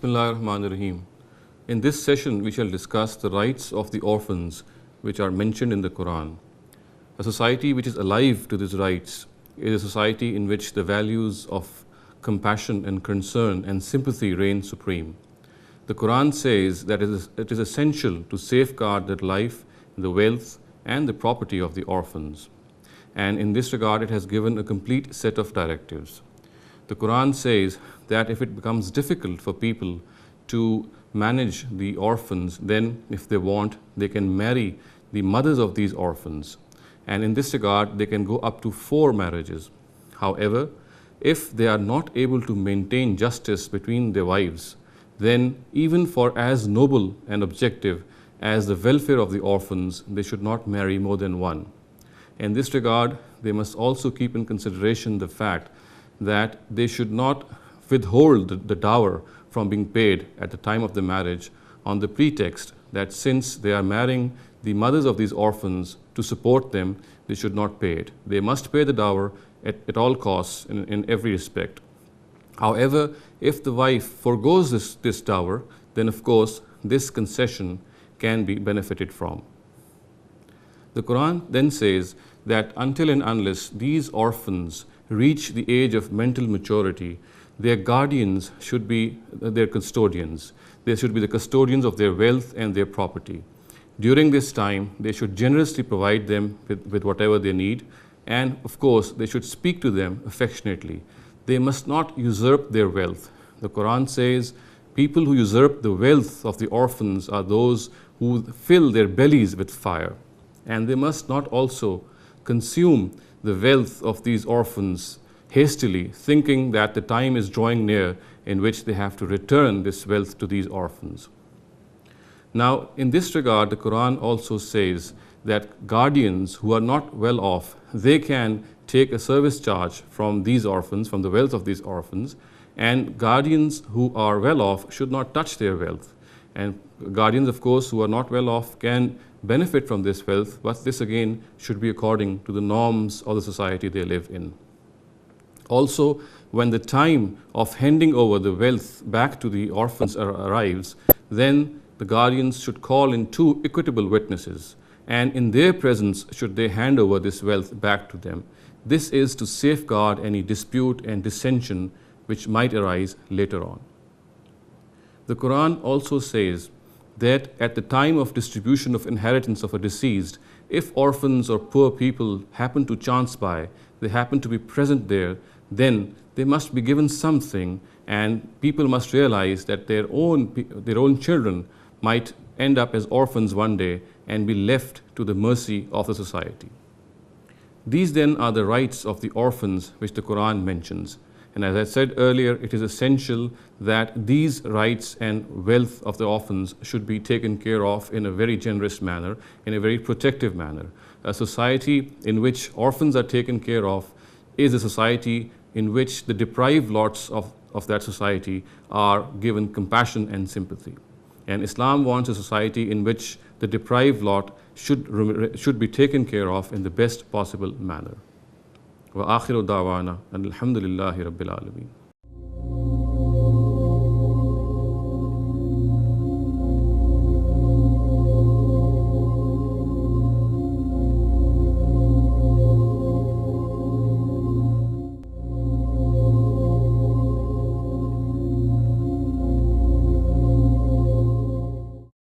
Bismillahirrahmanirrahim. In this session, we shall discuss the rights of the orphans which are mentioned in the Quran. A society which is alive to these rights is a society in which the values of compassion and concern and sympathy reign supreme. The Quran says that it is essential to safeguard the life, the wealth, and the property of the orphans. And in this regard, it has given a complete set of directives. The Quran says that if it becomes difficult for people to manage the orphans, then if they want, they can marry the mothers of these orphans. And in this regard, they can go up to 4 marriages. However, if they are not able to maintain justice between their wives, then even for as noble an objective as the welfare of the orphans, they should not marry more than one. In this regard, they must also keep in consideration the fact that they should not withhold the dower from being paid at the time of the marriage on the pretext that since they are marrying the mothers of these orphans to support them, they should not pay it. They must pay the dower at all costs in every respect. However, if the wife forgoes this dower, then of course this concession can be benefited from. The Quran then says that until and unless these orphans reach the age of mental maturity, their guardians should be their custodians. They should be the custodians of their wealth and their property. During this time, they should generously provide them with whatever they need, and of course, they should speak to them affectionately. They must not usurp their wealth. The Quran says, people who usurp the wealth of the orphans are those who fill their bellies with fire. And they must not also consume the wealth of these orphans hastily, thinking that the time is drawing near in which they have to return this wealth to these orphans. Now, in this regard, the Quran also says that guardians who are not well off, they can take a service charge from these orphans, from the wealth of these orphans, and guardians who are well off should not touch their wealth. And guardians, of course, who are not well off can benefit from this wealth, but this again should be according to the norms of the society they live in. Also, when the time of handing over the wealth back to the orphans arrives, then the guardians should call in 2 equitable witnesses, and in their presence should they hand over this wealth back to them. This is to safeguard any dispute and dissension which might arise later on. The Quran also says that at the time of distribution of inheritance of a deceased, if orphans or poor people happen to chance by, they happen to be present there, then they must be given something, and people must realize that their own children might end up as orphans one day and be left to the mercy of the society. These then are the rights of the orphans which the Quran mentions. And as I said earlier, it is essential that these rights and wealth of the orphans should be taken care of in a very generous manner, in a very protective manner. A society in which orphans are taken care of is a society in which the deprived lots of that society are given compassion and sympathy. And Islam wants a society in which the deprived lot should be taken care of in the best possible manner. وآخر دعوانا أن الحمد لله رب العالمين.